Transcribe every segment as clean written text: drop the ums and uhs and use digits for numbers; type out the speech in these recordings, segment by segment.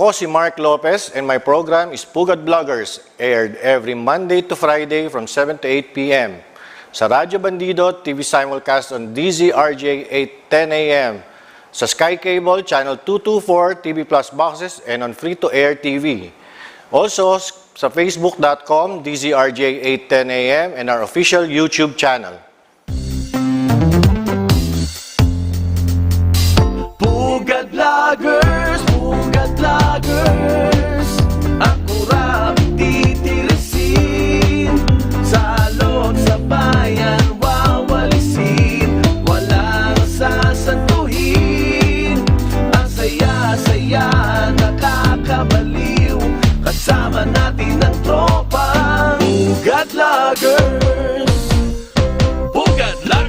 Ako si Mark Lopez and my program is Pugad Vloggers, aired every Monday to Friday from 7 to 8 p.m. sa Radyo Bandido TV simulcast on 𝗕𝗹CE 8:10 a.m. sa Sky Cable Channel 224 TV Plus boxes and on free-to-air TV. Also sa facebook.com 𝗕𝗹CE 8:10 a.m. and our official YouTube channel. Pugad Vloggers, ako raming titirisin, sa loob sa bayan wawalisin, walang sasantuhin. Ang saya-saya, nakakabaliw, kasama natin ang tropa. Pugad Vloggers, Pugad Vloggers.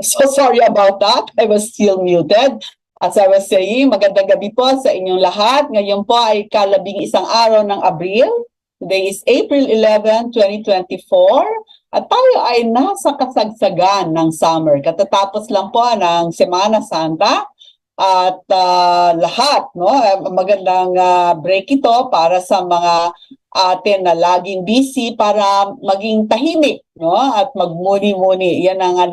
So sorry about that. I was still muted. As I was saying, magandang gabi po sa inyong lahat. Ngayon po ay ika-11 araw ng Abril. Today is April 11, 2024. At tayo ay nasa kasagsagan ng summer. Katatapos lang po ng Semana Santa. At lahat, no, magandang break ito para sa mga atin na laging busy para maging tahimik, no, at magmuni-muni. Yan ang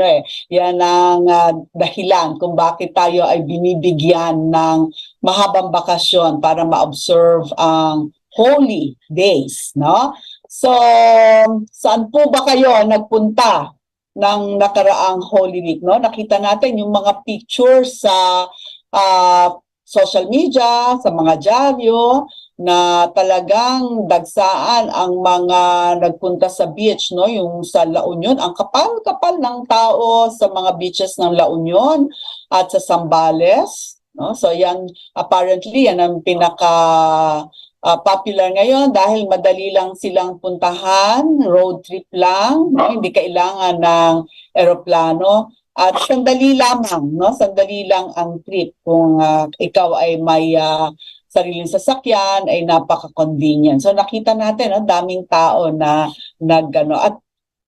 yan ang dahilan kung bakit tayo ay binibigyan ng mahabang bakasyon para ma-observe ang holy days, no? So, saan po ba kayo nagpunta ng nakaraang Holy Week, no? Nakita natin yung mga pictures sa social media, sa mga dyaryo, na talagang dagsaan ang mga nagpunta sa beach, no? Yung sa La Union, ang kapal-kapal ng tao sa mga beaches ng La Union at sa Zambales, no? So yan, apparently, yan ang pinaka popular ngayon dahil madali lang silang puntahan, road trip lang, no? Hindi kailangan ng eroplano. At sandali lamang, no? Sandali lang ang trip kung ikaw ay may sariling sasakyan, ay napaka-convenient. So nakita natin, no, daming tao na at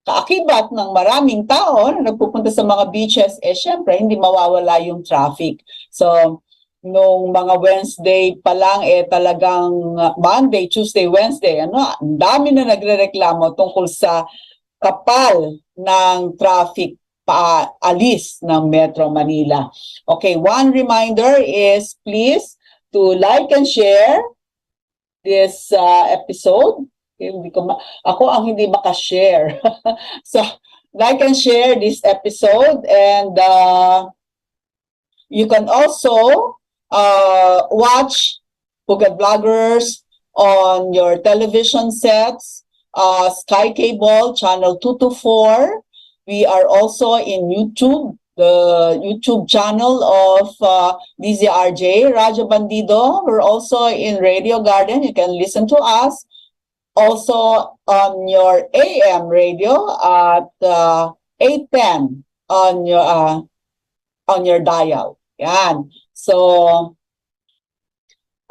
kaakibat ng maraming tao na nagpupunta sa mga beaches, syempre hindi mawawala yung traffic. So nung mga Wednesday pa lang, talagang Monday, Tuesday, Wednesday, ang dami na nagrereklamo tungkol sa kapal ng traffic paalis ng Metro Manila. Okay, one reminder is please to like and share this episode. Okay, ako ang hindi maka-share. So, like and share this episode, and you can also watch Pugad Vloggers on your television sets, Sky Cable, Channel 224. We are also in YouTube, the YouTube channel of 𝗕𝗹CE, Radyo Bandido. We're also in Radio Garden. You can listen to us. Also on your AM radio at 8:10 on your dial. Yan. So,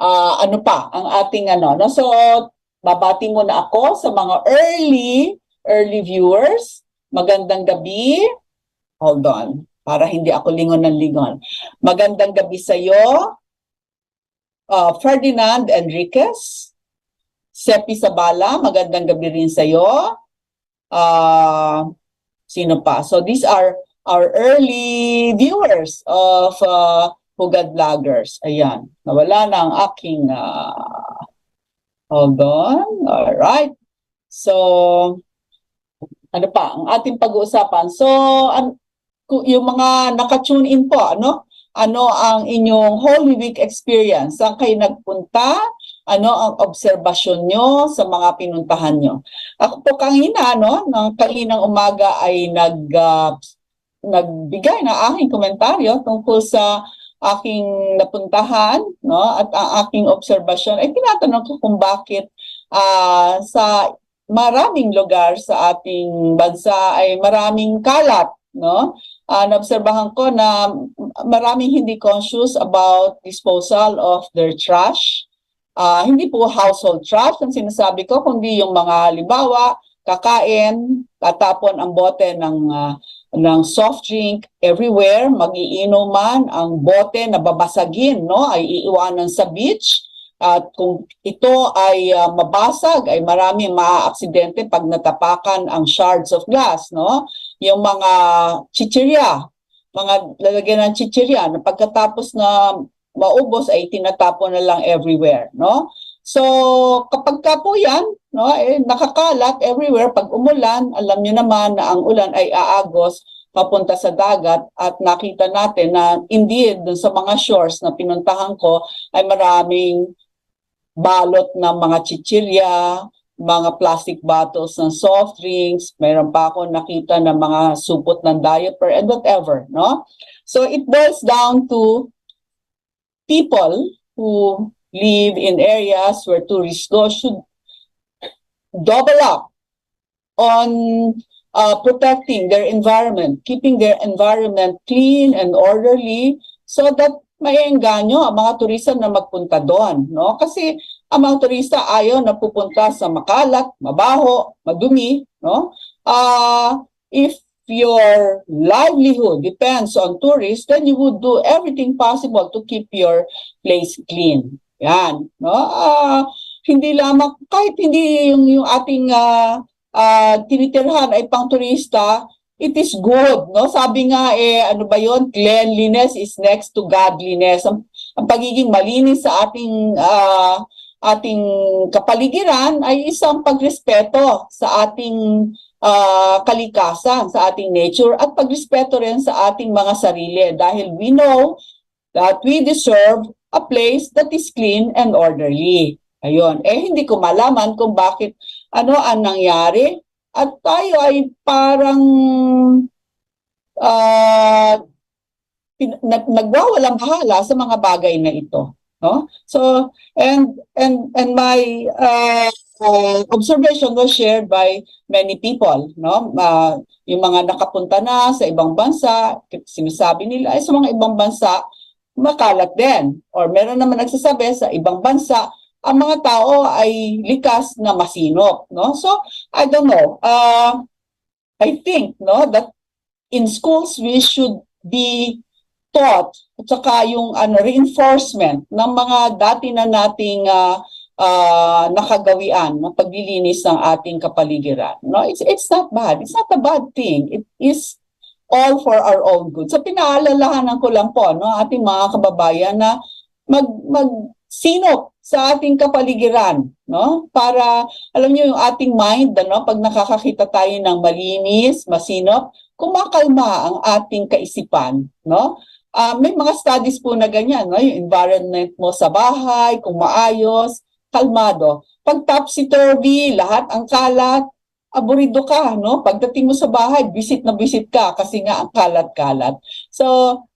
ano pa ang ating no? So, babati muna ako sa mga early viewers. Magandang gabi. Hold on, para hindi ako lingon ng lingon. Magandang gabi sa iyo, Ferdinand Enriquez, Sepi Sabala, magandang gabi rin sa iyo. Sino pa? So these are our early viewers of Pugad Vloggers. Ayan, nawala na ang aking hold on. All right. So ano pa ang ating pag-uusapan? So, yung mga naka-tune in po, ano ang inyong Holy Week experience? Saan kayo nagpunta? Ano ang obserbasyon nyo sa mga pinuntahan nyo? Ako po kanina, ng kaninang umaga ay nagbigay ng aking komentaryo tungkol sa aking napuntahan, at ang aking obserbasyon. Ay tinatanong ko kung bakit sa maraming lugar sa ating bansa ay maraming kalat, naobserbahan ko na maraming hindi conscious about disposal of their trash. Hindi po household trash ang sinasabi ko, kundi yung mga halimbawa, kakain, tatapon ang bote ng soft drink everywhere, mag-iinom man, ang bote na babasagin, no, ay iiwanan sa beach. At kung ito ay mabasag, ay maraming maaaksidente pag natapakan ang shards of glass, no? Yung mga chichirya, mga lalagyan ng chichirya, na pagkatapos na maubos ay tinatapon na lang everywhere, no? So, kapag ka po yan, no, nakakalat everywhere, pag umulan, alam niyo naman na ang ulan ay aagos papunta sa dagat at nakita natin na indeed dun sa mga shores na pinuntahan ko ay maraming balot ng mga chichirya, mga plastic bottles ng soft drinks, mayroon pa ako nakita ng mga supot ng diaper and whatever, no? So it boils down to people who live in areas where tourists go should double up on protecting their environment, keeping their environment clean and orderly so that maiengganyo ang mga turista na magpunta doon, no? Kasi ang mga turista ayaw na pupunta sa makalat, mabaho, madumi, no? If your livelihood depends on tourists, then you would do everything possible to keep your place clean. Yan, no? Hindi lamang, kahit hindi yung ating tinitirhan ay pang turista, it is good, no? Sabi nga, ano ba yun? Cleanliness is next to godliness. Ang pagiging malinis sa ating kapaligiran ay isang pagrespeto sa ating kalikasan, sa ating nature, at pagrespeto rin sa ating mga sarili. Dahil we know that we deserve a place that is clean and orderly. Ayun. Hindi ko malaman kung bakit ano ang nangyari. At tayo ay parang nagwawalang bahala sa mga bagay na ito, no? So and my observation was shared by many people, no? Yung mga nakapunta na sa ibang bansa, sinasabi nila ay sa mga ibang bansa makalat din, or meron naman nagsasabi sa ibang bansa ang mga tao ay likas na masinop, no? So I don't know. I think, no, that in schools we should be taught at saka yung reinforcement ng mga dati na nating nakagawian ng paglilinis ng ating kapaligiran. No, it's not bad. It's not a bad thing. It is all for our own good. So pinaalalahanan ko lang po, no, ating mga kababayan na magsinop sa ating kapaligiran, no? Para alam niyo yung ating mind, no, pag nakakakita tayo ng malinis, masinop, kumakalma ang ating kaisipan, no? May mga studies po na ganyan, no? Yung environment mo sa bahay, kung maayos, kalmado. Pag topsy-turvy, lahat ang kalat, aburido ka, no? Pagdating mo sa bahay, visit na visit ka kasi nga ang kalat-kalat. So,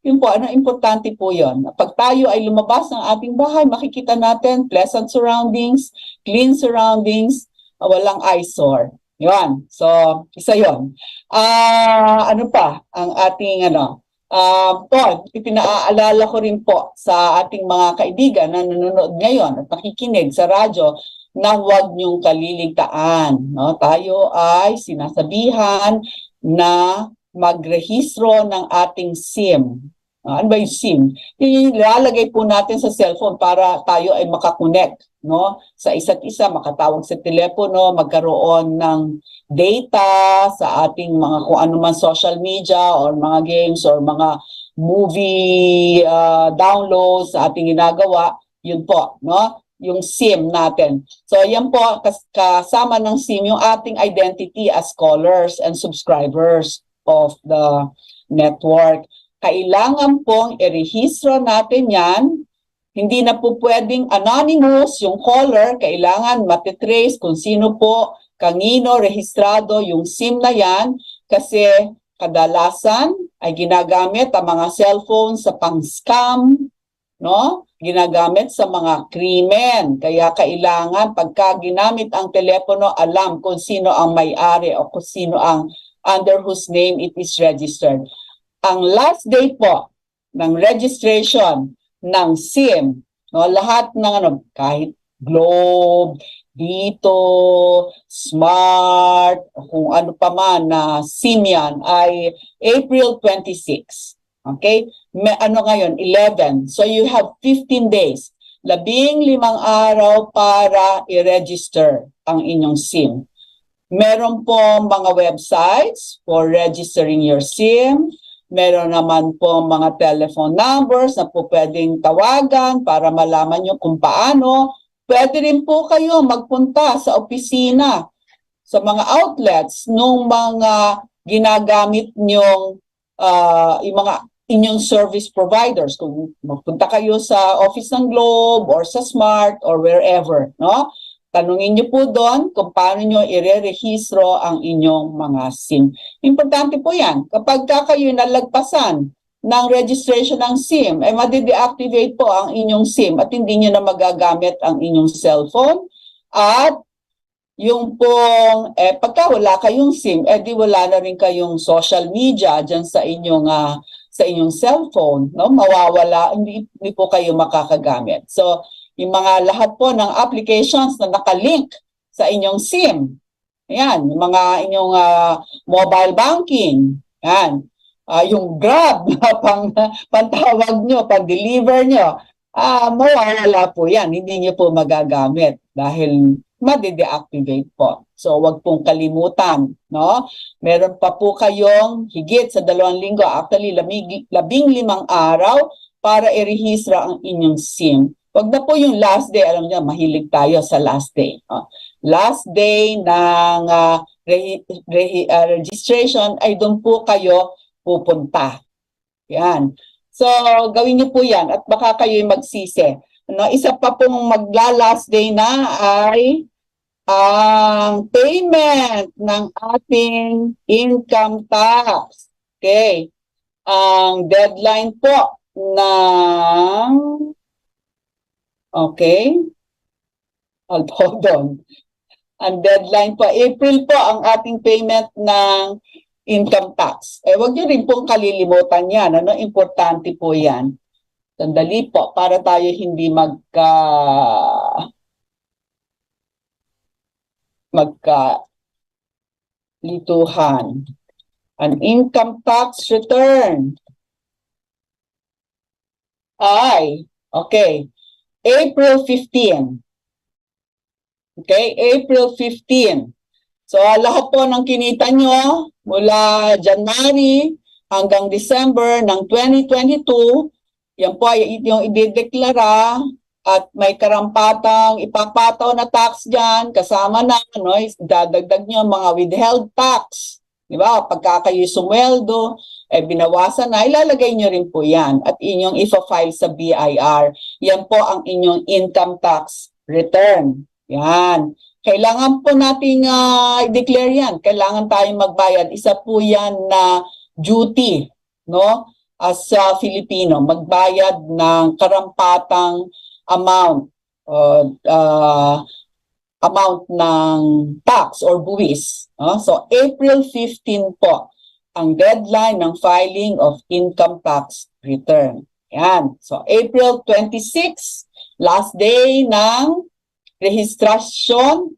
yun po, importante po yun. Pag tayo ay lumabas ng ating bahay, makikita natin pleasant surroundings, clean surroundings, walang eyesore. Yun. So, isa yun. Ano pa ang ating ipinaalala ko rin po sa ating mga kaibigan na nanonood ngayon at nakikinig sa radyo na huwag niyong kaliligtaan, no? Tayo ay sinasabihan na magrehistro ng ating SIM. Ano ba yung SIM? Ilalagay po natin sa cellphone para tayo ay makakonect, no, sa isa't isa, makatawag sa telepono, magkaroon ng data sa ating mga kung ano man social media or mga games or mga movie downloads sa ating ginagawa. Yun po, no? Yung SIM natin. So yan po, kasama ng SIM yung ating identity as callers and subscribers of the network. Kailangan pong irehistro natin yan. Hindi na po pwedeng anonymous yung caller. Kailangan matitrace kung sino po, kanino rehistrado yung SIM na yan. Kasi kadalasan ay ginagamit ang mga cellphone sa pang-scam, no? Ginagamit sa mga krimen. Kaya kailangan pagka ginamit ang telepono, alam kung sino ang may-ari o kung sino ang under whose name it is registered. Ang last day po ng registration ng SIM, no, lahat ng kahit Globe, Dito, Smart, kung ano pa man na SIM yan, ay April 26. Okay? Ano ngayon? 11. So you have 15 days. 15 araw para i-register ang inyong SIM. Meron po mga websites for registering your SIM. Meron naman po mga telephone numbers na po pwedeng tawagan para malaman nyo kung paano. Pwede rin po kayo magpunta sa opisina, sa mga outlets nung mga ginagamit nyong yung mga inyong service providers. Kung magpunta kayo sa office ng Globe or sa Smart or wherever, no? Tanungin nyo po doon kung paano nyo i-rehistro ang inyong mga SIM. Importante po yan. Kapag kayo nalagpasan ng registration ng SIM, ay madi-deactivate po ang inyong SIM at hindi nyo na magagamit ang inyong cellphone. At yung pong, pagka wala kayong SIM, di wala na rin kayong social media dyan sa inyong cellphone. No? Mawawala, hindi po kayo makakagamit. So, yung mga lahat po ng applications na nakalink sa inyong SIM. Ayan, yung mga inyong mobile banking. Ayan, yung Grab na pantawag nyo, pang-deliver nyo. Mawawala po yan. Hindi nyo po magagamit dahil madi-deactivate po. So, wag pong kalimutan. No? Meron pa po kayong higit sa 2 linggo, actually 15 araw para i-rehistra ang inyong SIM. Wag na po yung last day, alam niyo, mahilig tayo sa last day. Last day ng registration ay doon po kayo pupunta. Yan. So, gawin niyo po yan at baka kayo magsisi. Isa pa pong magla-last day na ay ang payment ng ating income tax. Okay. Ang deadline po ng okay. Hold on. Ang deadline po, April po ang ating payment ng income tax. Huwag nyo rin pong kalilimutan yan. Importante po yan. Sandali po, para tayo hindi magkalituhan. An income tax return ay, okay, April 15. Okay, April 15. So, lahat po ng kinita nyo mula January hanggang December ng 2022, yan po ay yung idedeklara at may karampatang ipapataw na tax dyan, kasama na, dadagdag nyo mga withheld tax. Diba? Pagka kayo sumweldo, binawasan na, ilalagay nyo rin po yan at inyong ifa-file sa BIR. Yan po ang inyong income tax return. Yan. Kailangan po nating i-declare yan. Kailangan tayong magbayad. Isa po yan na duty, no? As a Filipino, magbayad ng karampatang amount ng tax or buwis. So, April 15 po ang deadline ng filing of income tax return. Yan. So, April 26, last day ng registration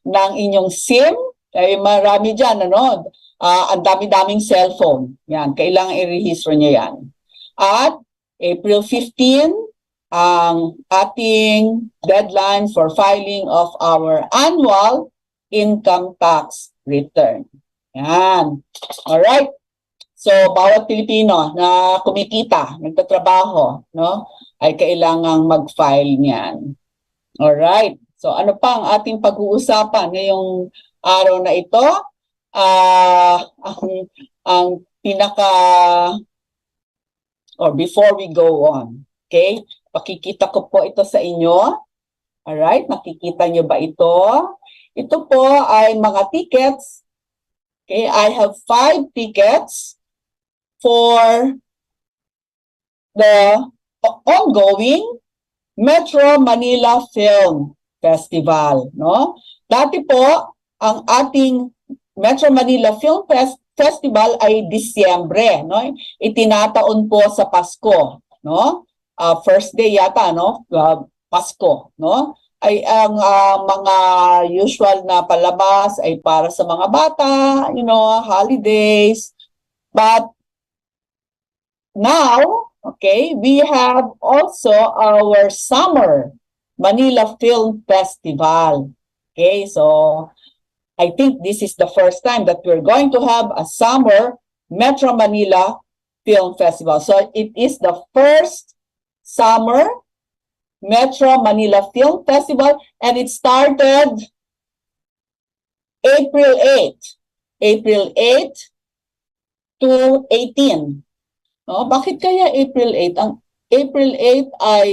ng inyong SIM. Marami dyan, ang dami-daming cellphone. Yan, kailangan i-rehistro nyo yan. At April 15, ang ating deadline for filing of our annual income tax return. Yan. Alright. So, bawat Pilipino na kumikita, nagtatrabaho, ay kailangang mag-file niyan. Alright. So, ano pa ang ating pag-uusapan ngayong araw na ito? Ang pinaka, or before we go on, okay? Pakikita ko po ito sa inyo. Alright, makikita nyo ba ito? Ito po ay mga tickets. Okay, I have 5 tickets for the ongoing Metro Manila Film Festival, no? Dati po, ang ating Metro Manila Film Festival ay Disyembre, no? Itinataon po sa Pasko, no? First day yata, no? Pasko, no? Ay ang mga usual na palabas ay para sa mga bata, holidays. But now, okay, we have also our summer Manila Film Festival. Okay, so I think this is the first time that we're going to have a summer Metro Manila Film Festival. So it is the first summer Metro Manila Film Festival, and it started April 8 to 18. No, bakit kaya April 8? Ang April 8 ay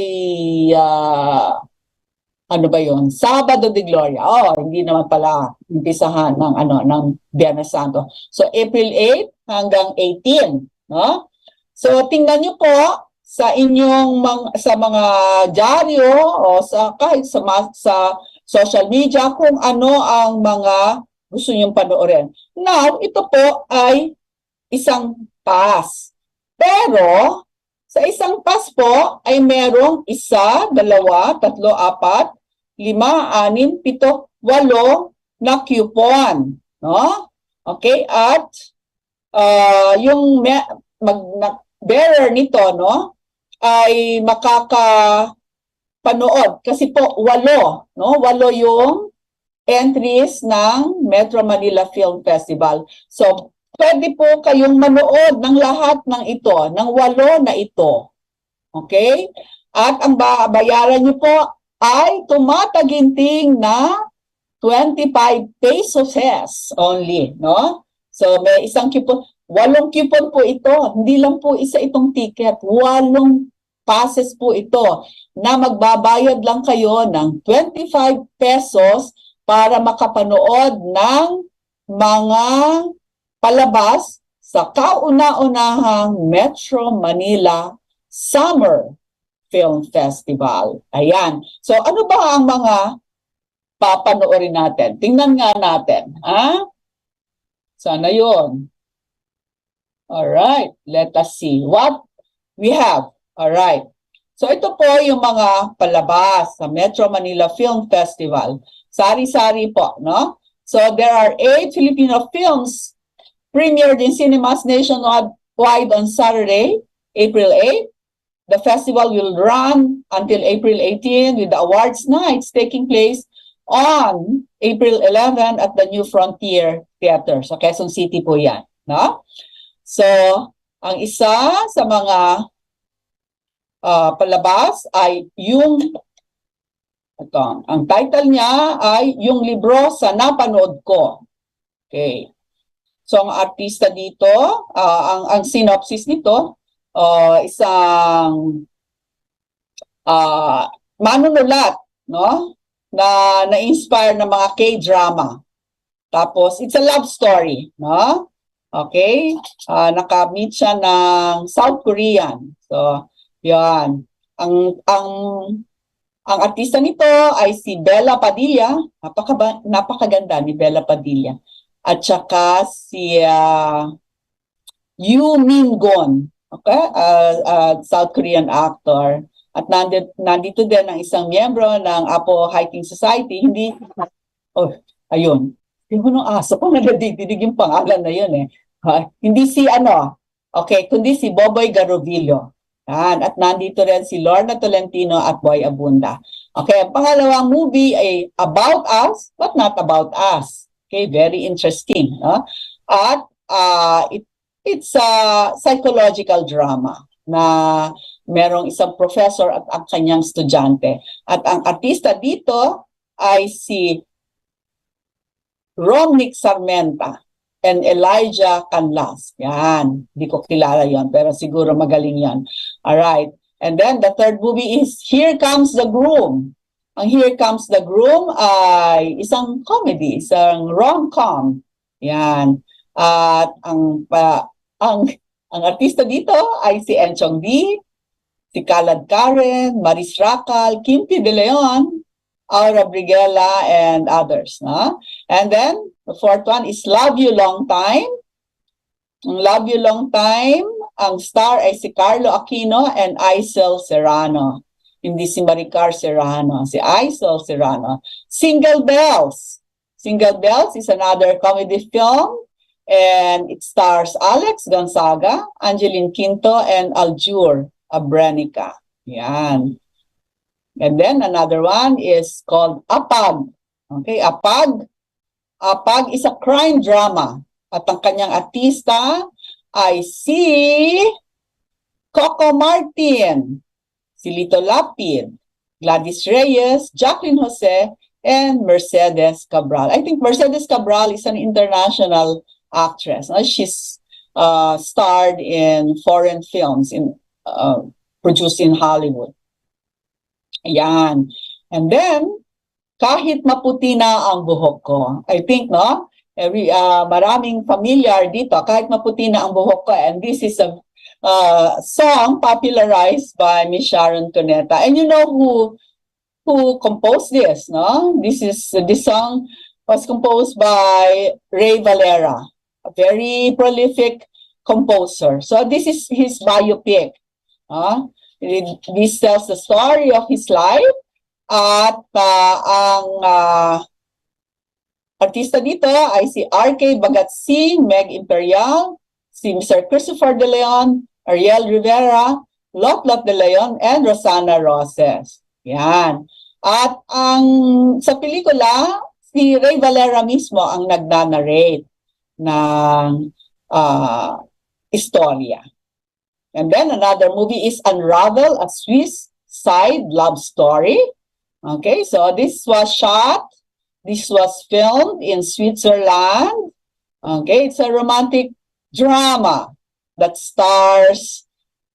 ano ba 'yon? Sabado de Gloria. Oh, hindi naman pala umpisahan ng Biyernes Santo. So April 8 hanggang 18, no? So tingnan niyo po sa inyong sa mga dyaryo o kahit sa social media kung ano ang mga gusto niyong panoorin. Now, ito po ay isang pass. Pero sa isang pass po ay merong 1, 2, 3, 4, 5, 6, 7, 8 na coupon, no? Okay, at yung bearer nito, no, ay makakapanood kasi po 8, no? 8 yung entries ng Metro Manila Film Festival. So, pwede po kayong manood ng lahat ng ito, ng 8 na ito. Okay? At ang bayaran niyo po ay tumataginting na 25 pesos only, no? So, may isang coupon. 8 coupon po ito. Hindi lang po isa itong ticket. 8 passes po ito na magbabayad lang kayo ng 25 pesos para makapanood ng mga palabas sa kauna-unahang Metro Manila Summer Film Festival. Ayan. So, ano ba ang mga papanoorin natin? Tingnan nga natin. Ha? Sana yun. Alright. Let us see what we have. Alright. So, ito po yung mga palabas sa Metro Manila Film Festival. Sari-sari po, no? So, there are 8 Filipino films premiered in cinemas nationwide on Saturday, April 8. The festival will run until April 18 with the awards nights taking place on April 11 at the New Frontier Theater. So, Quezon City po yan, no? So, ang isa sa mga palabas ay yung ang title niya ay Yung Libro sa Napanood Ko. Okay. So, ang artista dito, ang synopsis nito, isang manunulat, no? Na-inspire ng mga K-drama. Tapos, it's a love story, no? Okay? Nakamit siya ng South Korean. So, yan. Ang artista nito ay si 𝗕𝗲𝗱 Padilla. Napakaganda ni 𝗕𝗲𝗱 Padilla. At saka si Yoo Min-gon, okay? South Korean actor. At nandito din ang isang miyembro ng Apo Hiking Society. Ayun. Yung aso ko nadadidinig yung pangalan na yun eh. Hindi si okay, kundi si Boboy Garovillo. At nandito rin si Lorna Tolentino at Boy Abunda. Okay, ang pangalawang movie ay About Us, but not About Us. Okay, very interesting. No? At it's a psychological drama na merong isang professor at ang kanyang estudyante. At ang artista dito ay si Romnick Sarmenta and Elijah Canlas. Yan. Hindi ko kilala yon, pero siguro magaling yan. Alright. And then the third movie is Here Comes the Groom. Ang Here Comes the Groom ay isang comedy, isang rom-com. Yan. At ang artista dito ay si Enchong D, si Kalad Karen, Maris Racal, Kimpi De Leon, Aura Briguela, and others. No? And then, the fourth one is Love You Long Time. Ang Love You Long Time, ang star ay si Carlo Aquino and Ethel Serrano. Hindi si Maricar Serrano, si Ethel Serrano. Single Bells. Single Bells is another comedy film, and it stars Alex Gonzaga, Angeline Quinto, and Aljur Abrenica. Yan. And then another one is called Apag. Okay, Apag. Apag is a crime drama. At ang kanyang artista ay si Coco Martin, si Lito Lapid, Gladys Reyes, Jacqueline Jose, and Mercedes Cabral. I think Mercedes Cabral is an international actress. She's starred in foreign films produced in Hollywood. Ayan. And then, kahit maputi na ang buhok ko. I think, no? Maraming familiar dito. Kahit maputi na ang buhok ko. And this is a song popularized by Miss Sharon Cuneta. And you know who composed this, no? This song was composed by 𝗕𝗂𝗴𝗱, a very prolific composer. So this is his biopic. This tells the story of his life, at ang artista dito ay si 𝗕𝗂𝗴𝗱, Meg Imperial, si Mr. Christopher De Leon, Ariel Rivera, Lot de Leon, and Rosana Roses. Yan. At sa pelikula, si 𝗕𝗂𝗴𝗱 mismo ang nagna-narrate ng istorya. And then another movie is Unravel, a Swiss side love story. Okay, so this was filmed in Switzerland. Okay, it's a romantic drama that stars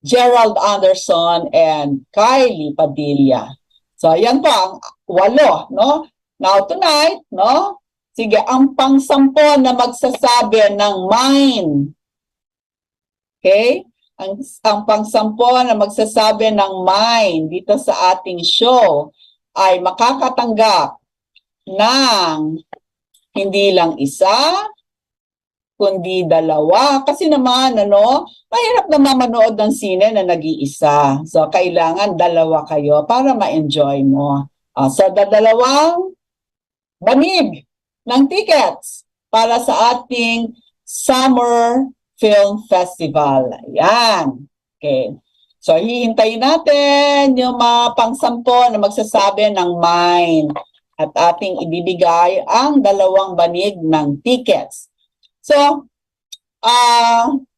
Gerald Anderson and Kylie Padilla. So yan po ang 8, no? Now tonight, no? Sige, ang pang-10 na magsasabi ng mine. Okay? Ang pang-10 na magsasabi ng mine dito sa ating show ay makakatanggap ng hindi lang isa, kundi 2. Kasi naman, mahirap na manood ng sine na nag-iisa. So, kailangan 2 kayo para ma-enjoy mo. So, 2 banig ng tickets para sa ating Summer Film Festival. Ayan. Okay. So, hihintayin natin yung mga pang-10 na magsasabi ng mine. At ating ibibigay ang 2 banig ng tickets. So,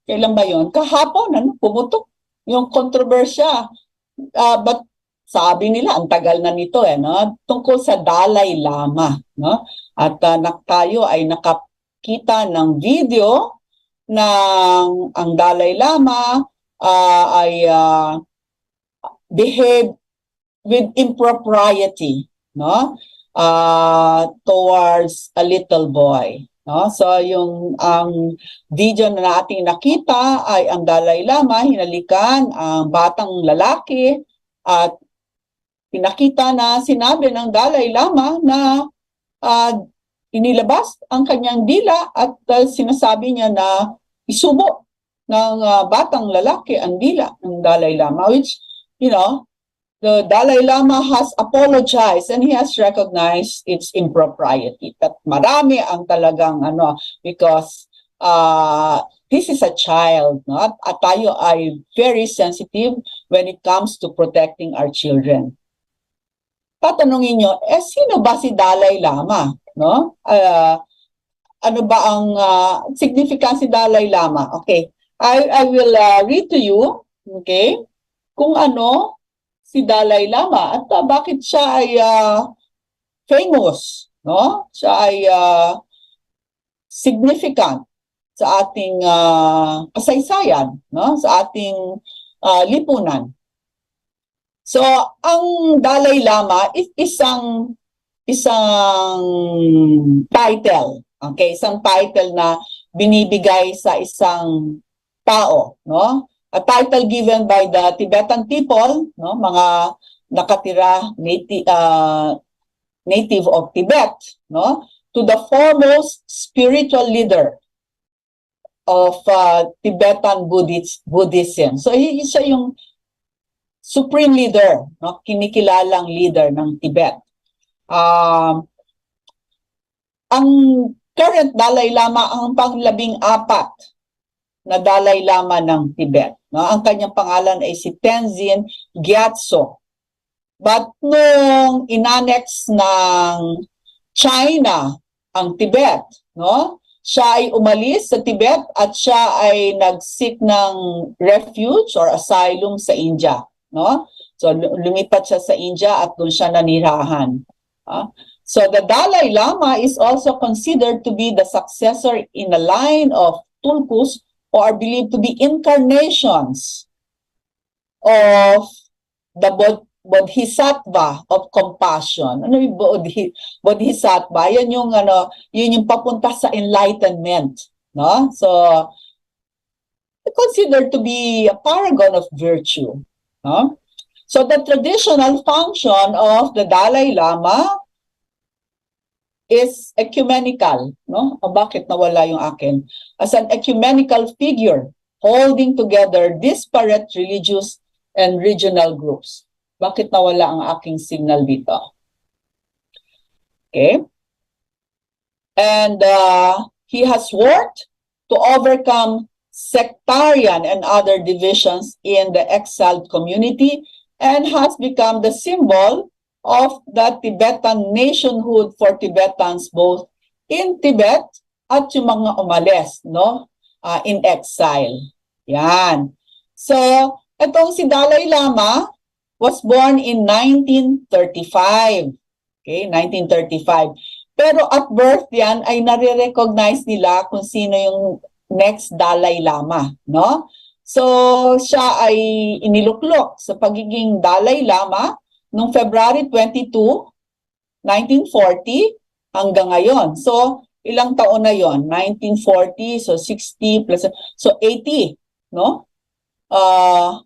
kailan ba yun? Kahapon, pumutok yung kontrobersya. But sabi nila, ang tagal na nito, tungkol sa Dalai Lama. No? At tayo ay nakakita ng video ng ang Dalai Lama ay behave with impropriety, no? Towards a little boy, no? So ang video na ating nakita ay ang Dalai Lama hinalikan ang batang lalaki at pinakita na sinabi ng Dalai Lama na inilabas ang kanyang dila at sinasabi niya na isubo ng batang lalaki ang dila ng Dalai Lama, which, the Dalai Lama has apologized and he has recognized its impropriety. At marami ang talagang because this is a child, no? At tayo ay very sensitive when it comes to protecting our children. Tatanungin nyo, sino ba si Dalai Lama? No? Ano ba ang significance si Dalai Lama? Okay, I will read to you, okay, kung ano si Dalai Lama at bakit siya ay famous, no? Siya ay significant sa ating kasaysayan, no? Sa ating lipunan. So, ang Dalai Lama is isang title, okay? Isang title na binibigay sa isang tao, no? A title given by the Tibetan people, no, mga nakatira native of Tibet, no, to the foremost spiritual leader of Tibetan Buddhism. So siya yung supreme leader, no? Kinikilalang leader ng Tibet. Ang current Dalai Lama ang pang-14 na Dalai Lama ng Tibet. No? Ang kanyang pangalan ay si Tenzin Gyatso. But nung inanex ng China ang Tibet, no? Siya ay umalis sa Tibet at siya ay nag-seek ng refuge or asylum sa India. No? So lumipat siya sa India at doon siya nanirahan. So the Dalai Lama is also considered to be the successor in a line of tulkus who are believed to be incarnations of the Bodhisattva of compassion. Ano yung Bodhisattva? Yan yung yun yung papunta sa enlightenment, no? So considered to be a paragon of virtue, no? So the traditional function of the Dalai Lama is ecumenical, no? O bakit nawala yung akin? As an ecumenical figure holding together disparate religious and regional groups. Bakit nawala ang aking signal dito? Okay. And he has worked to overcome sectarian and other divisions in the exiled community and has become the symbol of the Tibetan nationhood for Tibetans both in Tibet at yung mga umalis, no? In exile. Yan. So, itong si Dalai Lama was born in 1935. Okay, 1935. Pero at birth yan ay nare-recognize nila kung sino yung next Dalai Lama, no? So, siya ay iniluklok sa pagiging Dalai Lama noong February 22, 1940 hanggang ngayon. So, ilang taon na yon? 1940, so 60 plus, so 80, no? 80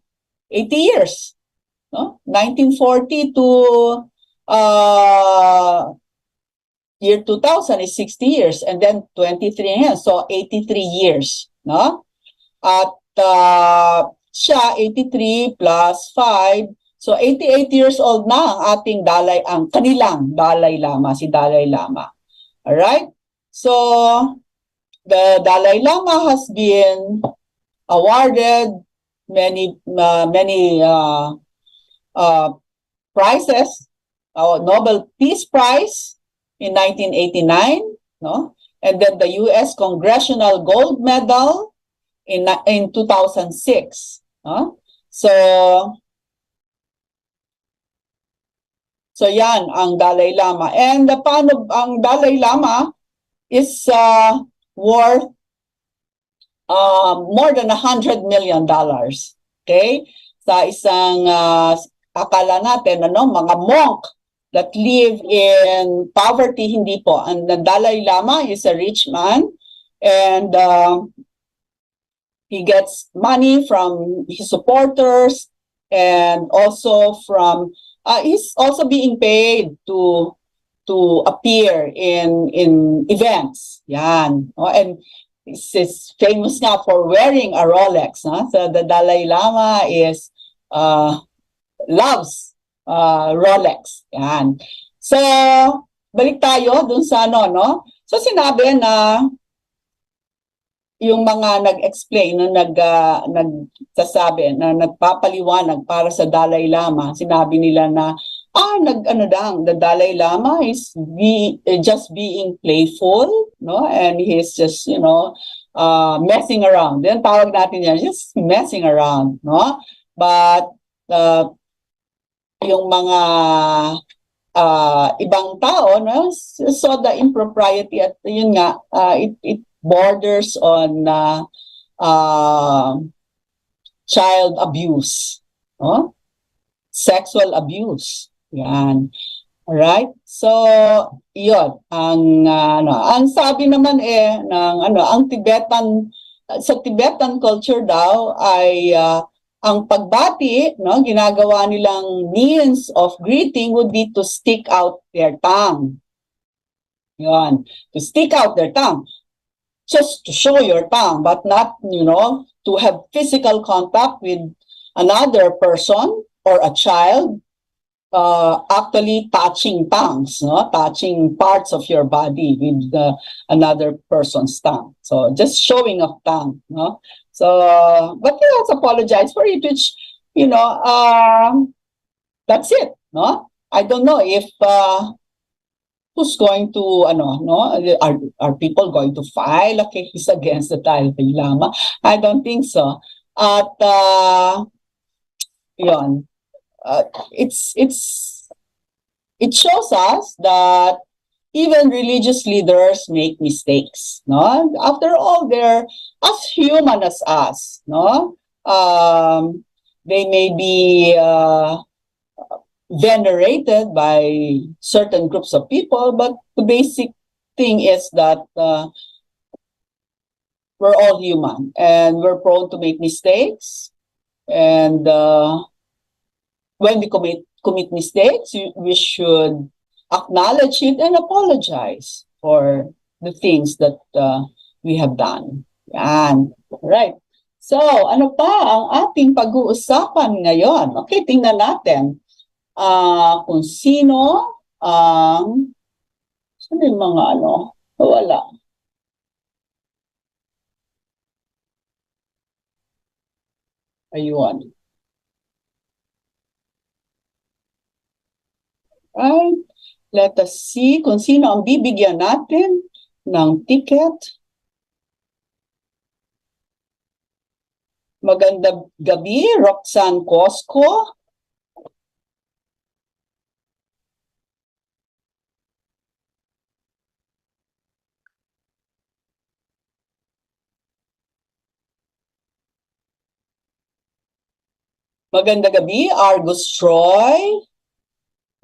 years, no? 1940 to year 2000 is 60 years, and then 23 years, so 83 years, no? At siya, 83 plus 5, so 88 years old na ang ating ang kanilang Dalai Lama, si Dalai Lama. Alright? So, the Dalai Lama has been awarded many prizes, Nobel Peace Prize in 1989, no? And then the US Congressional Gold Medal in 2006, no? So yan ang Dalai Lama. And paano ang Dalai Lama is worth more than $100 million. Okay? Sa isang akala natin mga monk that live in poverty, hindi po. And the Dalai Lama is a rich man, and he gets money from his supporters and also from he's also being paid to appear in events. Yan. And he's famous now for wearing a Rolex. So the Dalai Lama is loves Rolex. Yan. So balik tayo dun sa no? So sinabi na yung mga nag-explain, nagsasabi, na nagpapaliwanag para sa Dalai Lama, sinabi nila na, the Dalai Lama is just being playful, no? And he's just, messing around. Then tawag natin yan, just messing around, no? But, yung mga ibang tao, no? So the impropriety at yun nga, it borders on child abuse, no? Sexual abuse. Yan. Alright? So, yun. Ang sabi naman ang Tibetan, sa Tibetan culture daw ay ang pagbati, no, ginagawa nilang means of greeting would be to stick out their tongue. Yan. To stick out their tongue. Just to show your tongue, but not, to have physical contact with another person or a child actually touching tongues, no? Touching parts of your body with another person's tongue. So just showing of tongue, no? So, but let's apologize for it, which, you know, that's it, no? I don't know if who's going to, no? Are people going to file a case against the Dalai Lama? I don't think so. At, yun, it shows us that even religious leaders make mistakes, no? After all, they're as human as us, no? They may be venerated by certain groups of people, but the basic thing is that we're all human and we're prone to make mistakes. And when we commit mistakes, we should acknowledge it and apologize for the things that we have done. Yan. Right. So, ano pa ang ating pag-uusapan ngayon? Okay, tingnan natin kung sino ang sino yung mga wala. Ayun. Right. Let us see kung sino ang bibigyan natin ng ticket. Magandang gabi, Roxanne Cosco. Magandang gabi, Argus Troy,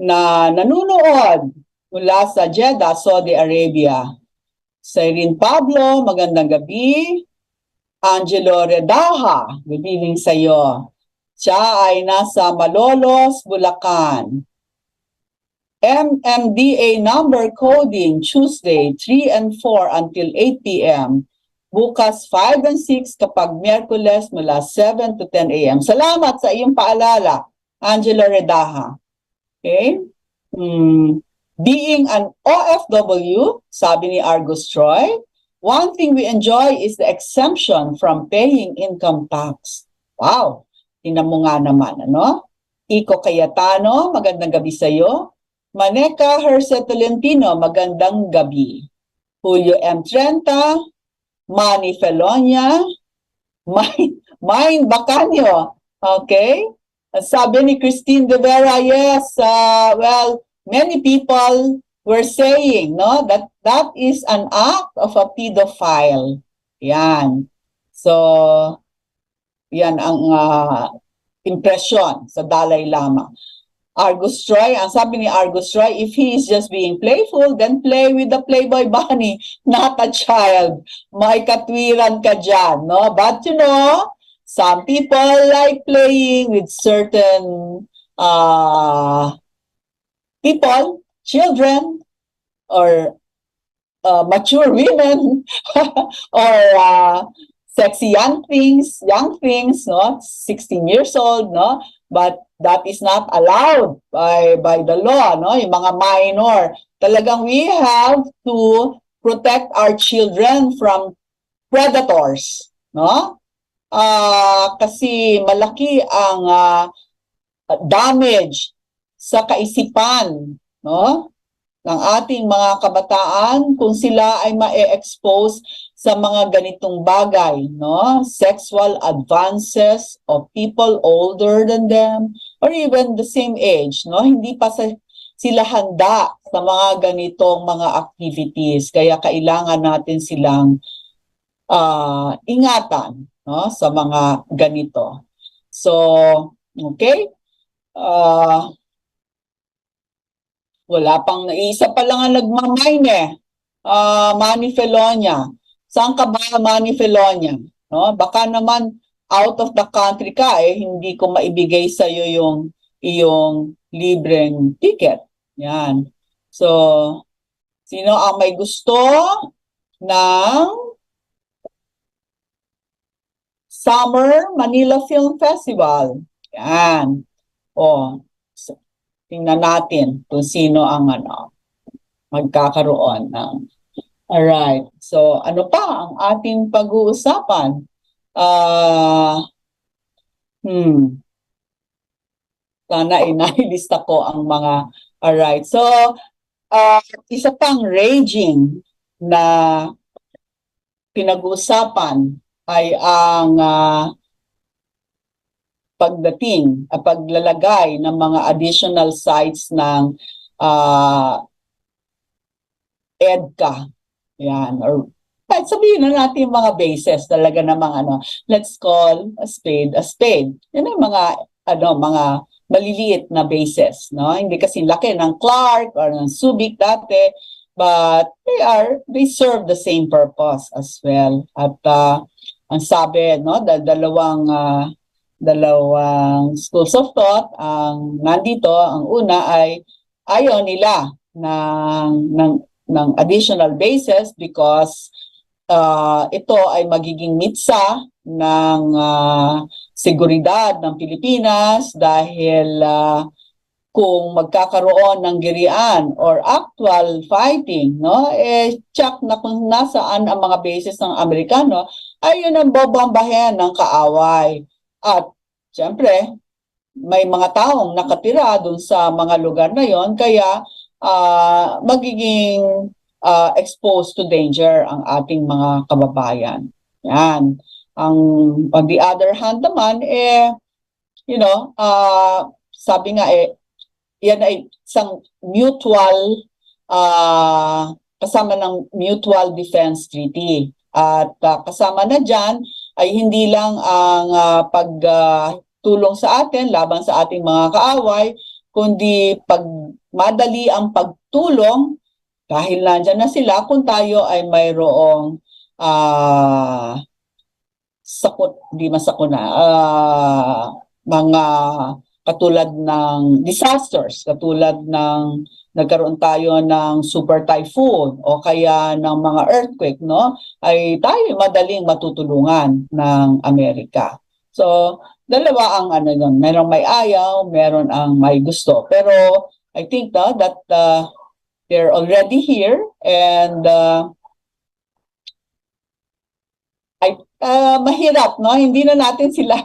na nanunood mula sa Jeddah, Saudi Arabia. Irene Pablo, magandang gabi. Angelo Redaha, good evening sa iyo. Siya ay nasa Malolos, Bulacan. MMDA number coding Tuesday 3 and 4 until 8 p.m. Bukas 5 and 6 kapag Miyerkules mula 7 to 10 a.m. Salamat sa iyong paalala, Angelo Redaha. Okay? Being an OFW, sabi ni Argus Troy, one thing we enjoy is the exemption from paying income tax. Wow! Tingnan mo nga naman, ano? Iko Cayetano, magandang gabi sa iyo. Maneka Herse Tolentino, magandang gabi. Julio M. Trenta, Manny Felonia, Mine Bacanio, okay? Sabi ni Christine De Vera, yes, well, many people were saying, no, that is an act of a pedophile. Yan. So, yan ang impression sa Dalai Lama. Argus Troy, ang sabi ni Argus Troy, if he is just being playful, then play with the Playboy bunny, not a child. May katwiran ka dyan, no? But you know, some people like playing with certain people, children, or mature women, or sexy young things, no? 16 years old, no? But that is not allowed by the law, no? Yung mga minor. Talagang we have to protect our children from predators, no? Kasi malaki ang damage sa kaisipan, no, ng ating mga kabataan kung sila ay ma-expose sa mga ganitong bagay, no? Sexual advances of people older than them or even the same age, no? Hindi pa sila handa sa mga ganitong mga activities, kaya kailangan natin silang ingatan, no, sa mga ganito. So, okay? Wala pang isa pa lang ang nagmamine Manny Felonia. Saan ka ba, Manny Felonia? No? Baka naman out of the country ka, hindi ko maibigay sa iyo yung iyong libreng ticket. Yan. So, sino ang may gusto ng Summer Manila Film Festival? Yan. O, tingnan natin kung sino ang magkakaroon ng. Alright. So, ano pa ang ating pag-uusapan? Sana inailista ko ang mga. Alright. So, isa pang raging na pinag-uusapan ay ang paglalagay ng mga additional sites ng EDCA. Yan. Or kahit sabihin na natin yung mga bases talaga namang let's call a spade a spade. Yan ang mga maliliit na bases, no? Hindi kasi laki ng Clark or ng Subic dati, but they serve the same purpose as well. At ang sabi, no, dalawang schools of thought ang nandito. Ang una ay ayaw nila ng additional bases because ito ay magiging mitsa ng seguridad ng Pilipinas dahil kung magkakaroon ng girian or actual fighting, no, check na kung nasaan ang mga bases ng Amerikano, ay yun ang bobombahin ng kaaway. At siyempre, may mga taong nakatira dun sa mga lugar na yon, kaya magiging exposed to danger ang ating mga kababayan. Yan. On the other hand naman, sabi nga yan ay isang mutual, kasama ng Mutual Defense Treaty. At kasama na dyan ay hindi lang ang pagtulong sa atin laban sa ating mga kaaway, kundi madali ang pagtulong dahil nandyan na sila kung tayo ay mayroong mga katulad ng disasters, katulad ng nagkaroon tayo ng super typhoon o kaya ng mga earthquake, no? Ay tayo madaling matutulungan ng Amerika. So, dalawa ang yun. Merong may ayaw, meron ang may gusto. Pero I think that they're already here and mahirap, no? Hindi na natin sila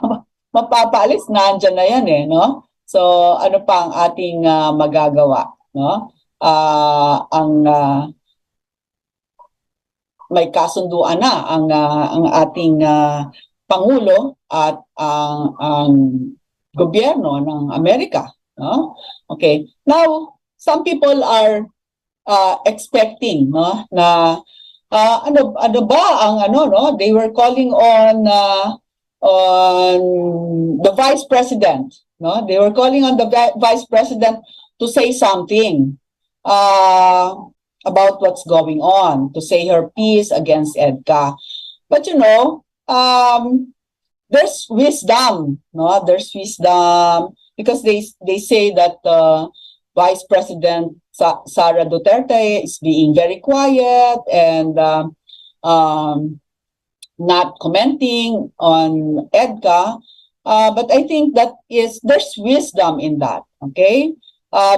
mapapaalis, nandyan na yan no? So, ano pa ang ating magagawa, no? May kasunduan na ang ating Pangulo at ang gobyerno ng Amerika, no? Okay. Now, some people are expecting, no, na ano ba ang no? They were calling on the Vice President, no? They were calling on the Vice President to say something about what's going on, to say her piece against EDCA. But there's wisdom, no? There's wisdom because they say that Vice President Sara Duterte is being very quiet and not commenting on EDCA. But I think there's wisdom in that, okay?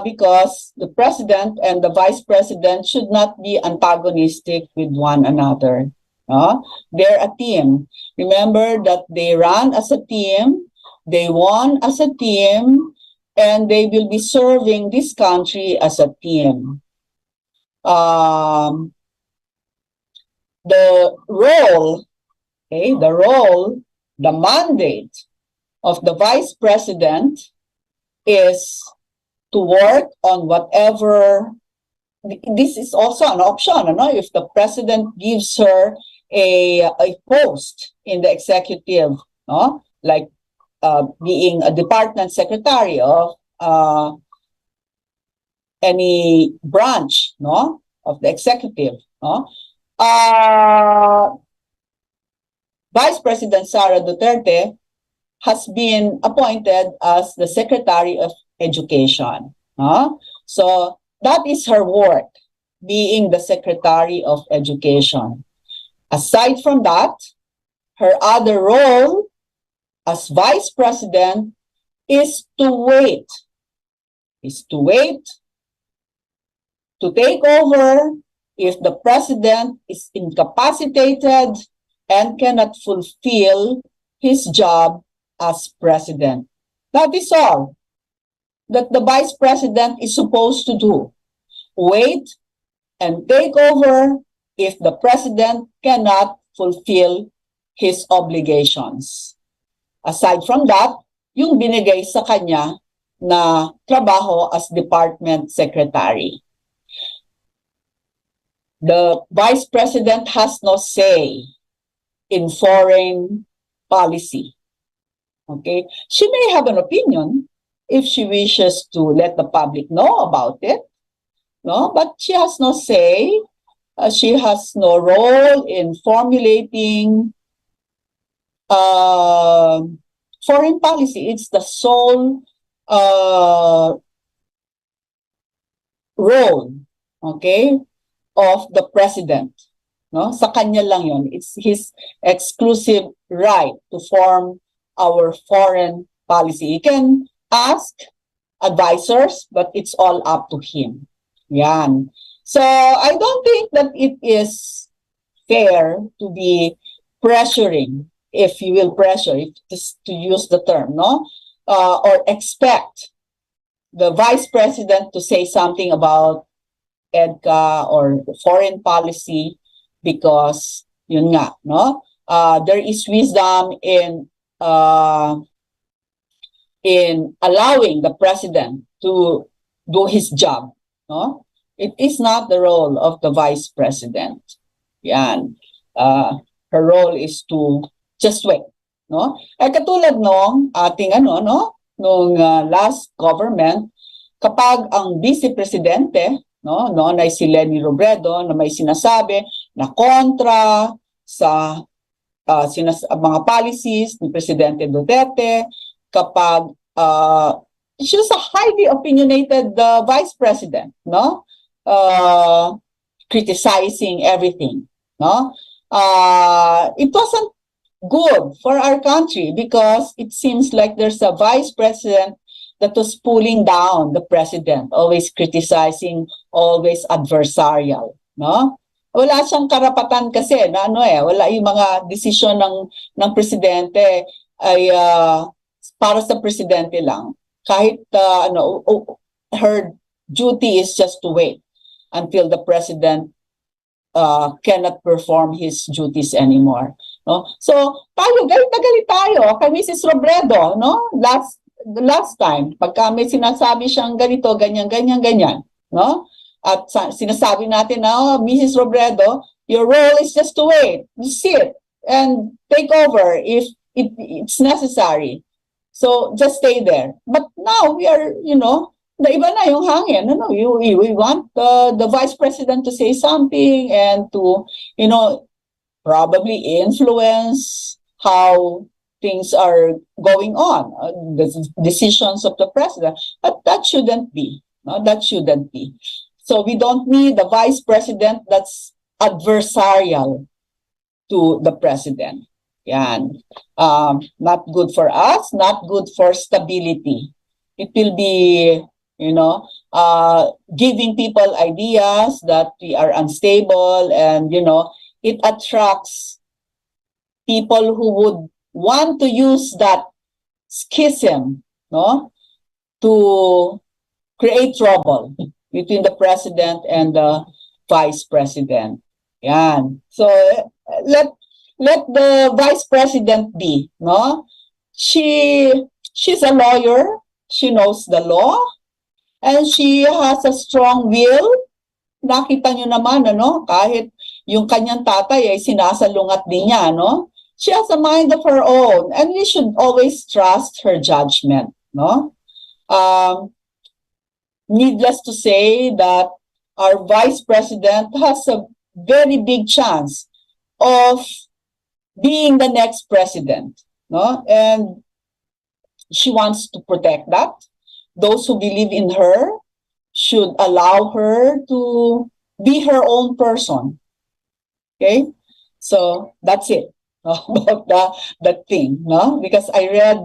Because the president and the vice president should not be antagonistic with one another. They're a team. Remember that they ran as a team, they won as a team, and they will be serving this country as a team. The role, the mandate of the vice president is to work on whatever. This is also an option, if the president gives her a post in the executive, like being a department secretary of any branch, of the executive, Vice President Sara Duterte has been appointed as the Secretary of Education. So that is her work, being the Secretary of Education. Aside from that, her other role as Vice President is to wait, to take over if the president is incapacitated and cannot fulfill his job as president. That is all that the vice president is supposed to do. Wait and take over if the president cannot fulfill his obligations. Aside from that, yung binigay sa kanya na trabaho as department secretary. The vice president has no say in foreign policy. Okay? She may have an opinion if she wishes to let the public know about it, no? But she has no say. She has no role in formulating foreign policy. It's the sole role, okay, of the president. No? Sa kanya lang yun. It's his exclusive right to form our foreign policy. He can ask advisors, but it's all up to him. Yan. So I don't think that it is fair to be pressuring, if you will pressure, if to use the term, no? Or expect the vice president to say something about 𝗕𝗂𝗴𝗱 or foreign policy, because yun nga, no? There is wisdom in allowing the president to do his job, no? It is not the role of the vice president. Yan. Her role is to just wait, no? Ay katulad nung ating nung last government, kapag ang vice presidente, no, noon ay si Leni Robredo, na may sinasabi na kontra sa mga policies ni Presidente Duterte, kapag she's a highly opinionated vice president, no? Criticizing everything, no? It wasn't good for our country because it seems like there's a vice president that was pulling down the president, always criticizing, always adversarial, no? Wala siyang karapatan kasi na wala yung mga desisyon ng presidente ay para sa presidente lang. Kahit her duty is just to wait until the president cannot perform his duties anymore, no? So tayo, galit na galit tayo kay Mrs. Robredo, no? Last time, pagka may sinasabi siyang ganito, ganyan, no? At sinasabi natin na, Mrs. Robredo, your role is just to wait, you sit, and take over if it's necessary. So just stay there. But now we are, na iba na yung hangin. We want the vice president to say something and to, probably influence how things are going on, the decisions of the president. But that shouldn't be. No? That shouldn't be. So we don't need a vice president that's adversarial to the president. Yan. Not good for us, not good for stability. It will be, giving people ideas that we are unstable, and, it attracts people who would want to use that schism, no, to create trouble between the president and the vice president. Yan. So let the vice president be, no? She's a lawyer. She knows the law, and she has a strong will. Nakita nyo naman, kahit yung kanyang tatay ay sinasalungat din niya, no? She has a mind of her own, and we should always trust her judgment, no? Needless to say that our vice president has a very big chance of being the next president, no? And she wants to protect that. Those who believe in her should allow her to be her own person. Okay? So that's it. about the thing, no? Because I read,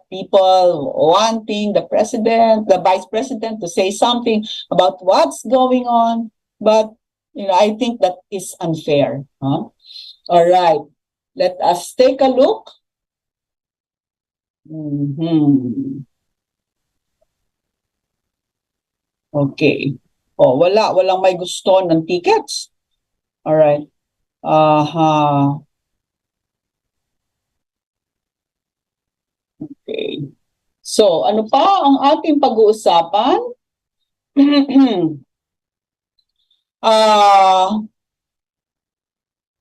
people wanting the president, the vice president to say something about what's going on, but I think that is unfair. Huh? All right, let us take a look. Okay. Oh, walang may gusto ng tickets. All right. Okay. So, ano pa ang ating pag-uusapan?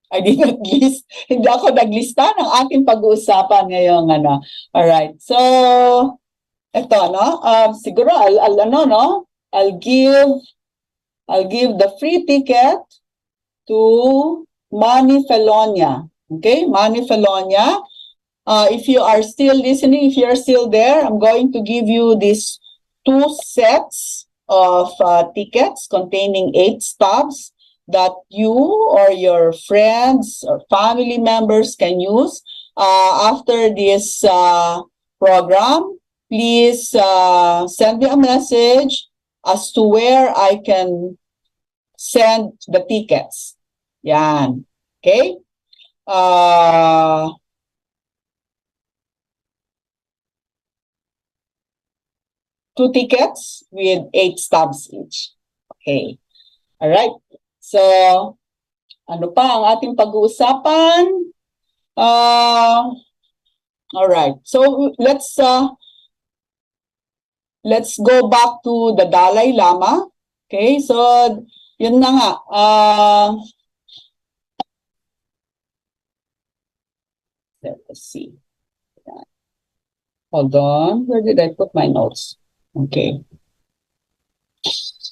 I did not list. Hindi ako naglista ng ating pag-uusapan ngayong ano. All right. So, ito siguro I'll give the free ticket to 𝗕𝗹𝗴𝗲𝗲𝗀. Okay, 𝗕𝗹𝗴𝗲𝗲𝗲. If you are still listening, if you're still there, I'm going to give you these 2 sets of tickets containing 8 stubs that you or your friends or family members can use. After this program, please send me a message as to where I can send the tickets. Yan. Okay? 2 tickets with 8 stubs each. Okay. All right. So, ano pa ang ating pag-uusapan? All right. So, let's go back to the Dalai Lama. Okay. So, yun na nga. Let's see. Hold on. Where did I put my notes? Okay.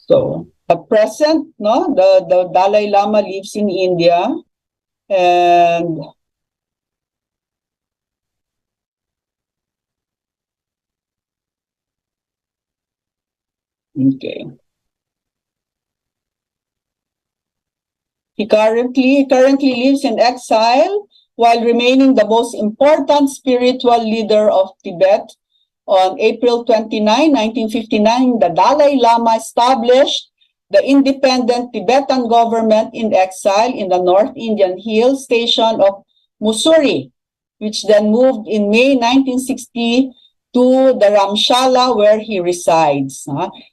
So, at present, the Dalai Lama lives in India, and okay. He currently lives in exile while remaining the most important spiritual leader of Tibet. On April 29, 1959, the Dalai Lama established the independent Tibetan government in exile in the North Indian Hill station of Mussoorie, which then moved in May 1960 to the Dharamshala where he resides.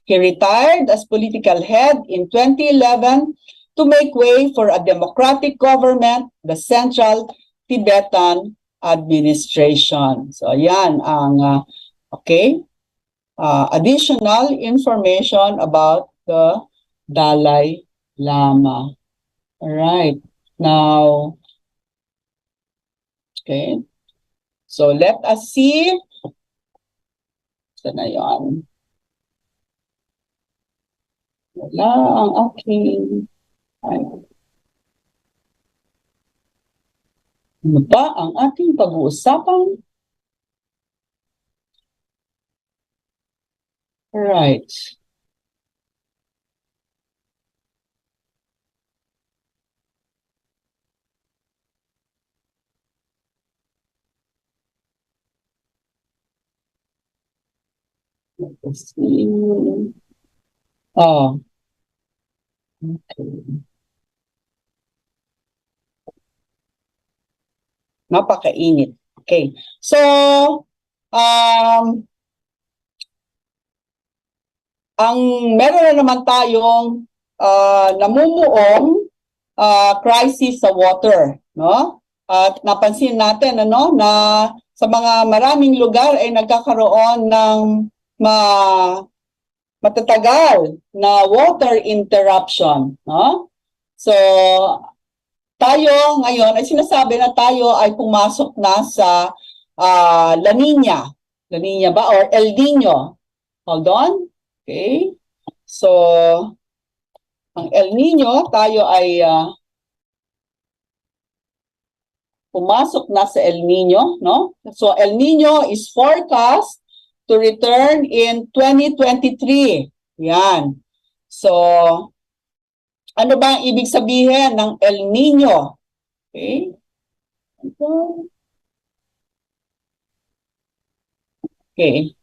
He retired as political head in 2011 to make way for a democratic government, the Central Tibetan Administration. So yan ang additional information about the Dalai Lama. All right. Now, okay. So let us see. Saan na yan? Wala ang aking... Ano ba ang ating pag-uusapan? Right. Let's see. Oh. Okay. Napakainit. Okay. So, ang meron na naman tayong namumuong crisis sa water, no? At napansin natin na sa mga maraming lugar ay nagkakaroon ng matatagal na water interruption, no? So tayo ngayon ay sinasabi na tayo ay pumasok na sa La Niña. La Niña ba or El Niño? Hold on. Okay. So, ang El Niño, tayo ay pumasok na sa El Niño, no? So, El Niño is forecast to return in 2023. Yan. So, ano ba ang ibig sabihin ng El Niño? Okay. Okay.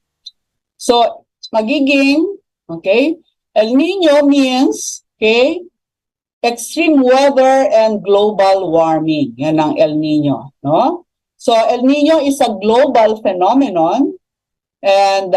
So, magiging, okay, El Nino means, okay, extreme weather and global warming. Yan ang El Nino, no? So, El Nino is a global phenomenon and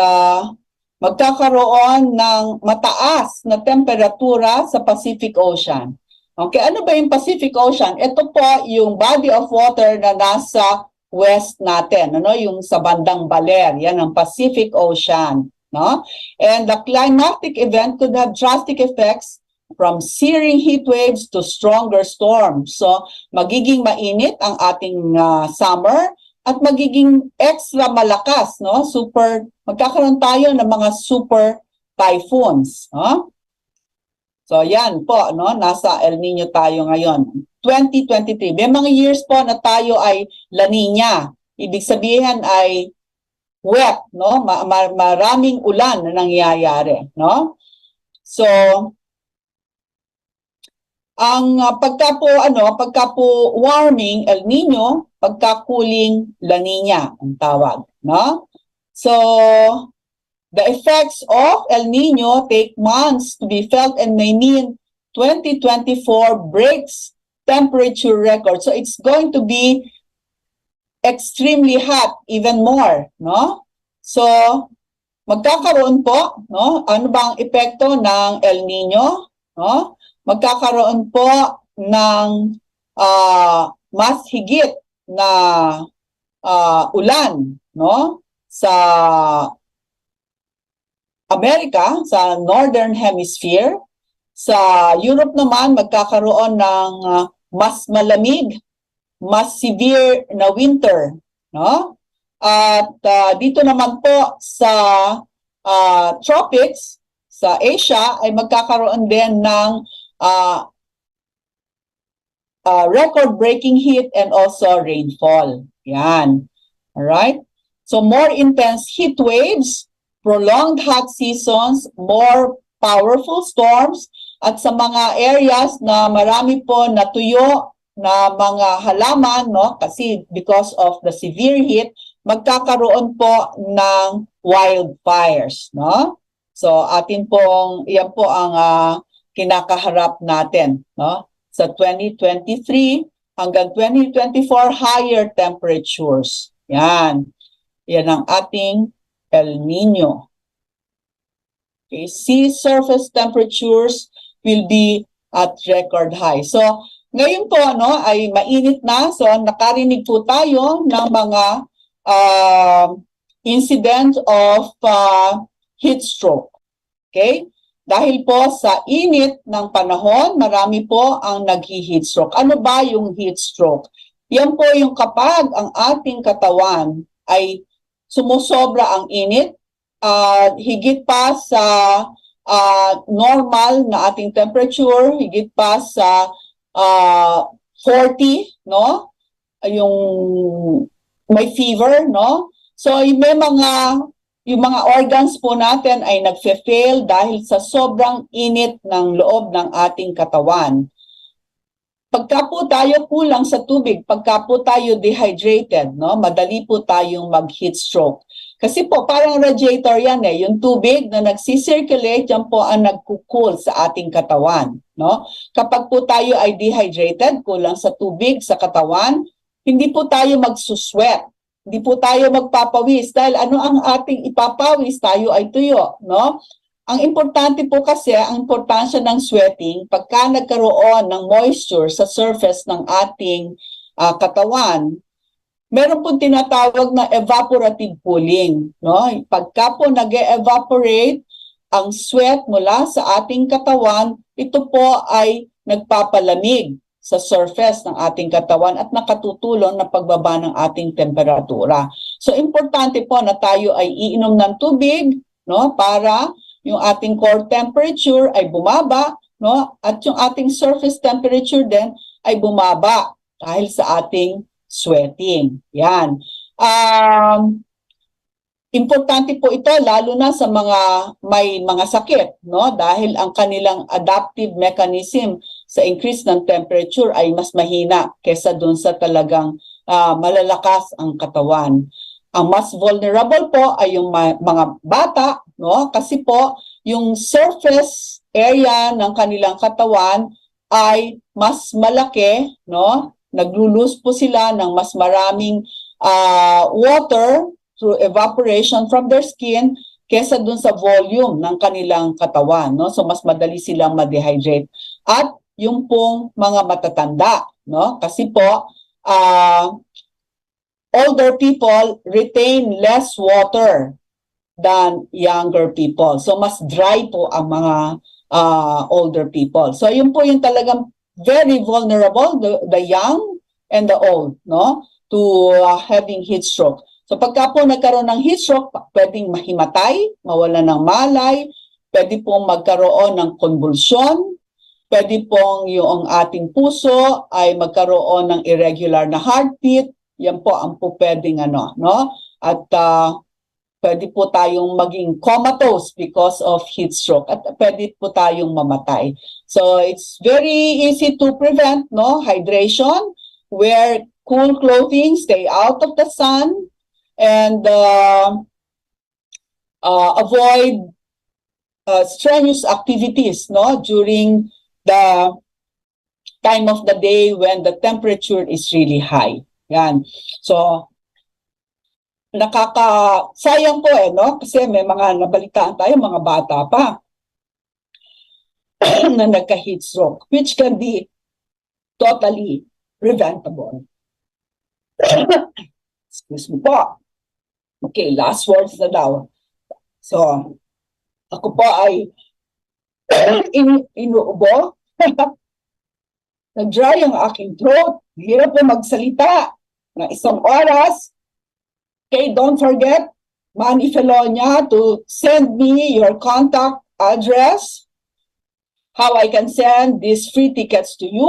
magkakaroon ng mataas na temperatura sa Pacific Ocean. Okay, ano ba yung Pacific Ocean? Ito po yung body of water na nasa west natin, ano, yung sa bandang Baler, yan ang Pacific Ocean, no? And the climatic event could have drastic effects from searing heat waves to stronger storms. So, magiging mainit ang ating summer at magiging extra malakas, no? Magkakaroon tayo ng mga super typhoons, no? So, yan po, no? Nasa El Nino tayo ngayon. 2023. May mga years po na tayo ay La Nina. Ibig sabihin ay wet, no? Maraming ulan na nangyayari, no? So, ang pagka po warming El Nino, pagka cooling La Nina ang tawag, no? So, the effects of El Nino take months to be felt and may mean 2024 breaks temperature record. So it's going to be extremely hot, even more, no? So, magkakaroon po, no? Ano bang epekto ng El Nino, no? Magkakaroon po ng mas higit na ulan, no? Sa Amerika, sa Northern Hemisphere. Sa Europe naman, magkakaroon ng mas malamig, mas severe na winter, no? At dito naman po sa tropics, sa Asia, ay magkakaroon din ng record-breaking heat and also rainfall. Yan. Alright? So, more intense heat waves, prolonged hot seasons, more powerful storms, at sa mga areas na marami po natuyo na mga halaman, no? Kasi because of the severe heat, magkakaroon po ng wildfires, no? So, yan po ang kinakaharap natin, no? Sa 2023 hanggang 2024, higher temperatures. Yan. Yan ang ating El Nino. Okay, sea surface temperatures will be at record high. So, ngayon po, no, ay mainit na. So, nakarinig po tayo ng mga incident of heat stroke. Okay? Dahil po sa init ng panahon, marami po ang nag-heat stroke. Ano ba yung heat stroke? Yan po yung kapag ang ating katawan ay sumusobra ang init, higit pa sa normal na ating temperature, higit pa sa 40, no? Yung may fever, no? So, yung mga organs po natin ay nagfe-fail dahil sa sobrang init ng loob ng ating katawan. Pagka po tayo kulang sa tubig, pagka po tayo dehydrated, no, madali po tayong mag-heat stroke. Kasi po parang radiator yan eh, yung tubig na nagsisirculate, yan po ang nagkukul sa ating katawan, no? Kapag po tayo ay dehydrated, kulang sa tubig sa katawan, hindi po tayo magsusweat. Hindi po tayo magpapawis dahil ano ang ating ipapawis, tayo ay tuyo, no? Ang importante po kasi, ang importansya ng sweating, pagka nagkaroon ng moisture sa surface ng ating katawan, meron po tinatawag na evaporative cooling, no? Pagka po nag-evaporate ang sweat mula sa ating katawan, ito po ay nagpapalamig sa surface ng ating katawan at nakatutulong na pagbaba ng ating temperatura. So, importante po na tayo ay iinom ng tubig, no, para yung ating core temperature ay bumaba, no, at yung ating surface temperature din ay bumaba dahil sa ating sweating. Yan. Importante po ito lalo na sa may mga sakit, no, dahil ang kanilang adaptive mechanism sa increase ng temperature ay mas mahina kesa dun sa talagang malalakas ang katawan. Ang mas vulnerable po ay yung mga bata, no? Kasi po yung surface area ng kanilang katawan ay mas malaki, no? Naglulus po sila ng mas maraming water through evaporation from their skin kesa dun sa volume ng kanilang katawan, no? So mas madali silang ma-dehydrate. At yung pong mga matatanda, no? Kasi po older people retain less water than younger people. So mas dry po ang mga older people. So yun po yung talagang very vulnerable, the young and the old, no, to having heat stroke. So pagka po nagkaroon ng heat stroke, pwedeng mahimatay, mawala ng malay, pwede pong magkaroon ng convulsion, pwede pong yung ating puso ay magkaroon ng irregular na heartbeat. Yan po ang po pwedeng no? At pwede po tayong maging comatose because of heat stroke at pwede po tayong mamatay. So it's very easy to prevent, no? Hydration, wear cool clothing, stay out of the sun, and avoid strenuous activities, no? During the time of the day when the temperature is really high. Yan. So, nakakasayang po no? Kasi may mga nabalitaan tayo, mga bata pa na nagka-heat stroke, which can be totally preventable. Excuse me po. Okay, last words na daw. So, ako po ay inuubo. Nag-dry ang aking throat. Hirap po magsalita ng isang oras. Okay, don't forget, Manny Felonia, to send me your contact address, how I can send these free tickets to you.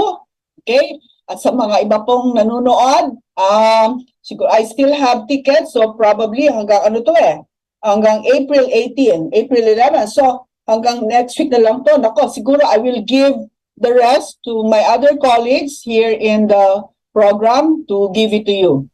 Okay? At sa mga iba pong nanonood, siguro I still have tickets, so probably hanggang hanggang April 18, April 11. So hanggang next week na lang to. Nako, siguro I will give the rest to my other colleagues here in the program to give it to you.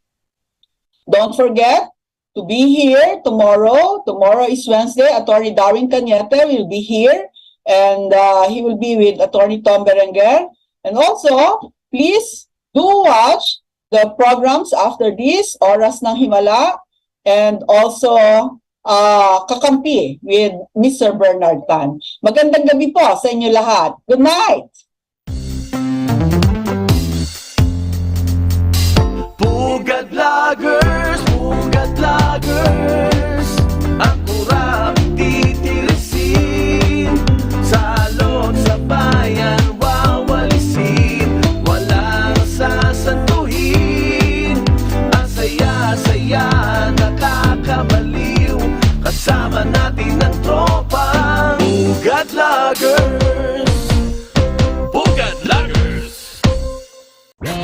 Don't forget to be here tomorrow. Tomorrow is Wednesday. Attorney Darwin Cañete will be here, and he will be with Attorney Tom Berenguer. And also, please do watch the programs after this, Oras ng Himala, and also Kakampi with Mr. Bernard Tan. Magandang gabi po sa inyo lahat. Good night! Pugad Vloggers, ang kurap titirisin, salot sa bayan wawalisin, walang sasantuhin, ang saya-saya nakakabaliw, kasama natin ang tropang Pugad Vloggers.